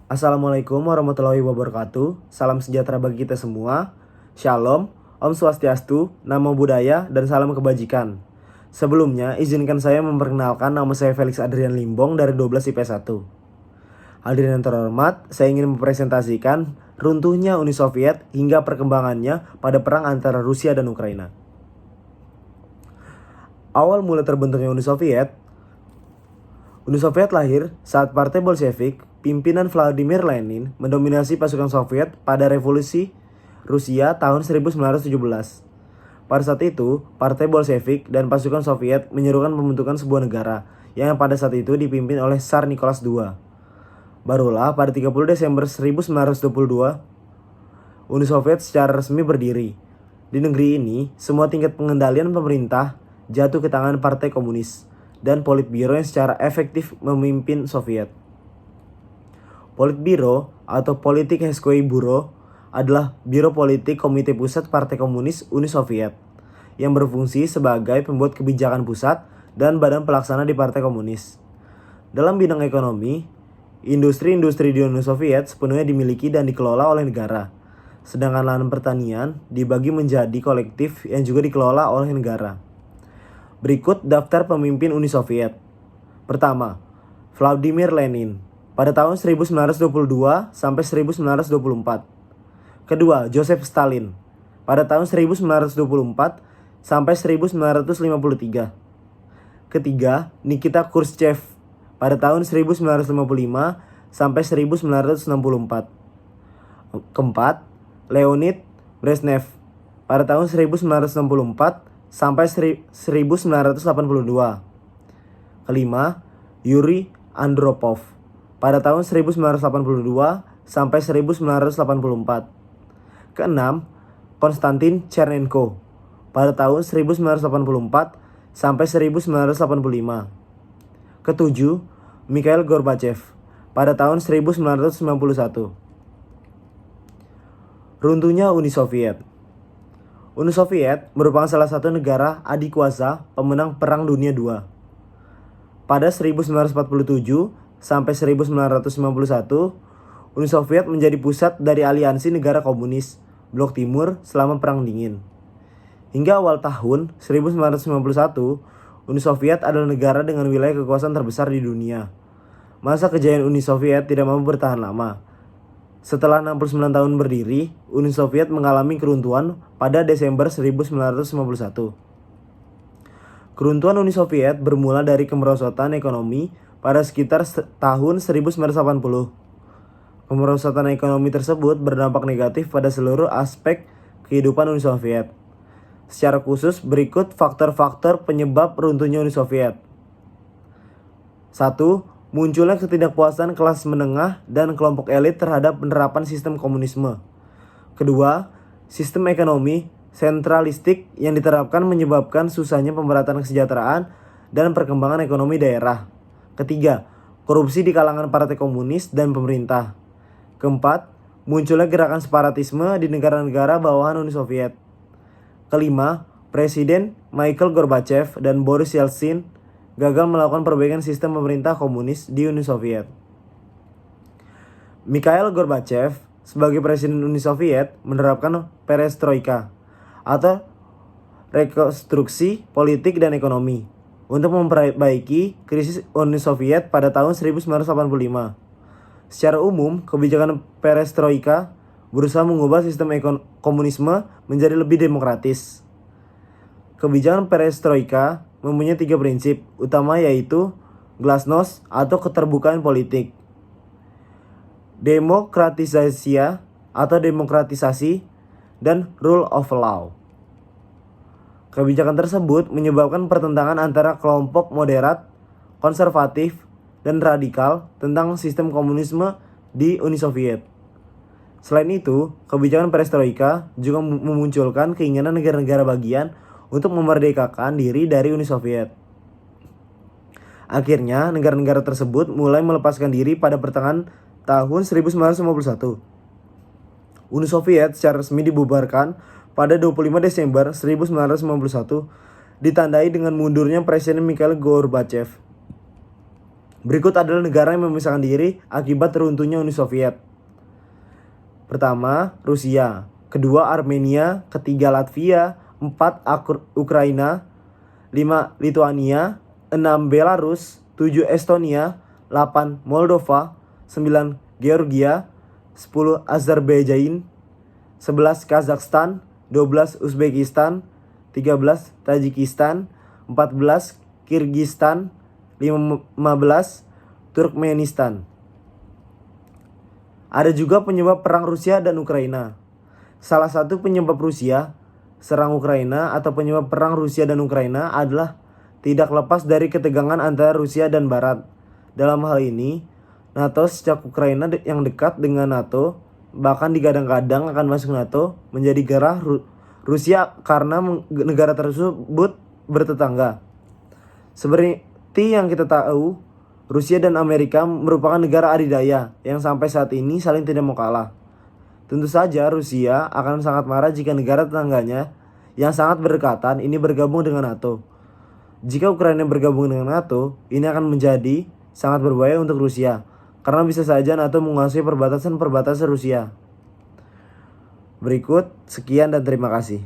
Assalamualaikum warahmatullahi wabarakatuh. Salam sejahtera bagi kita semua. Shalom, Om Swastiastu, Namo Buddhaya, dan salam kebajikan. Sebelumnya, izinkan saya memperkenalkan nama saya Felix Adrian Limbong dari 12 IP 1. Hadirin yang terhormat, saya ingin mempresentasikan runtuhnya Uni Soviet hingga perkembangannya pada perang antara Rusia dan Ukraina. Awal mula terbentuknya Uni Soviet lahir saat Partai Bolshevik, pimpinan Vladimir Lenin, mendominasi pasukan Soviet pada revolusi Rusia tahun 1917. Pada saat itu, Partai Bolshevik dan pasukan Soviet menyerukan pembentukan sebuah negara yang pada saat itu dipimpin oleh Tsar Nicholas II. Barulah pada 30 Desember 1922, Uni Soviet secara resmi berdiri. Di negeri ini, semua tingkat pengendalian pemerintah jatuh ke tangan Partai Komunis dan Politbiro yang secara efektif memimpin Soviet. Politbiro atau Politik Hezkoye Bureau adalah biro politik Komite Pusat Partai Komunis Uni Soviet yang berfungsi sebagai pembuat kebijakan pusat dan badan pelaksana di Partai Komunis. Dalam bidang ekonomi, industri-industri di Uni Soviet sepenuhnya dimiliki dan dikelola oleh negara, sedangkan lahan pertanian dibagi menjadi kolektif yang juga dikelola oleh negara. Berikut daftar pemimpin Uni Soviet. Pertama, Vladimir Lenin pada tahun 1922 sampai 1924. Kedua, Joseph Stalin pada tahun 1924 sampai 1953. Ketiga, Nikita Khrushchev pada tahun 1955 sampai 1964. Keempat, Leonid Brezhnev pada tahun 1964 sampai 1982. Kelima, Yuri Andropov pada tahun 1982 sampai 1984. Keenam, Konstantin Chernenko pada tahun 1984 sampai 1985. Ketujuh, Mikhail Gorbachev pada tahun 1991. Runtuhnya Uni Soviet. Uni Soviet merupakan salah satu negara adikuasa pemenang Perang Dunia II. Pada 1947 sampai 1991, Uni Soviet menjadi pusat dari aliansi negara komunis Blok Timur selama Perang Dingin. Hingga awal tahun 1991, Uni Soviet adalah negara dengan wilayah kekuasaan terbesar di dunia. Masa kejayaan Uni Soviet tidak mampu bertahan lama. Setelah 69 tahun berdiri, Uni Soviet mengalami keruntuhan pada Desember 1991. Keruntuhan Uni Soviet bermula dari kemerosotan ekonomi pada sekitar tahun 1980. Kemerosotan ekonomi tersebut berdampak negatif pada seluruh aspek kehidupan Uni Soviet. Secara khusus, berikut faktor-faktor penyebab runtuhnya Uni Soviet. 1. Munculnya ketidakpuasan kelas menengah dan kelompok elit terhadap penerapan sistem komunisme. Kedua, sistem ekonomi sentralistik yang diterapkan menyebabkan susahnya pemerataan kesejahteraan dan perkembangan ekonomi daerah. Ketiga, korupsi di kalangan partai komunis dan pemerintah. Keempat, munculnya gerakan separatisme di negara-negara bawahan Uni Soviet. Kelima, Presiden Mikhail Gorbachev dan Boris Yeltsin gagal melakukan perbaikan sistem pemerintah komunis di Uni Soviet. Mikhail Gorbachev sebagai Presiden Uni Soviet menerapkan perestroika atau rekonstruksi politik dan ekonomi untuk memperbaiki krisis Uni Soviet pada tahun 1985. Secara umum, kebijakan perestroika berusaha mengubah sistem komunisme menjadi lebih demokratis. Kebijakan perestroika mempunyai 3 prinsip utama, yaitu glasnost atau keterbukaan politik, demokratisasi atau demokratisasi, dan rule of law. Kebijakan tersebut menyebabkan pertentangan antara kelompok moderat, konservatif, dan radikal tentang sistem komunisme di Uni Soviet. Selain itu, kebijakan perestroika juga memunculkan keinginan negara-negara bagian untuk memerdekakan diri dari Uni Soviet. Akhirnya, negara-negara tersebut mulai melepaskan diri pada pertengahan tahun 1951. Uni Soviet secara resmi dibubarkan pada 25 Desember 1991, ditandai dengan mundurnya Presiden Mikhail Gorbachev. Berikut adalah negara yang memisahkan diri akibat runtuhnya Uni Soviet. Pertama, Rusia. Kedua, Armenia. Ketiga, Latvia. 4, Ukraina. 5, Lituania. 6, Belarus. 7, Estonia. 8, Moldova. 9, Georgia. 10, Azerbaijan. 11, Kazakhstan. 12, Uzbekistan. 13, Tajikistan. 14, Kirgistan. 15, Turkmenistan. Ada juga penyebab perang Rusia dan Ukraina. Salah satu penyebab Rusia serang Ukraina atau penyebab perang Rusia dan Ukraina adalah tidak lepas dari ketegangan antara Rusia dan Barat. Dalam hal ini, NATO sejak Ukraina yang dekat dengan NATO, bahkan digadang-gadang akan masuk NATO, menjadi gerah Rusia karena negara tersebut bertetangga. Seperti yang kita tahu, Rusia dan Amerika merupakan negara adidaya yang sampai saat ini saling tidak mau kalah. Tentu saja Rusia akan sangat marah jika negara tetangganya yang sangat berdekatan ini bergabung dengan NATO. Jika Ukraina bergabung dengan NATO, ini akan menjadi sangat berbahaya untuk Rusia, karena bisa saja NATO menguasai perbatasan-perbatasan Rusia. Berikut, sekian dan terima kasih.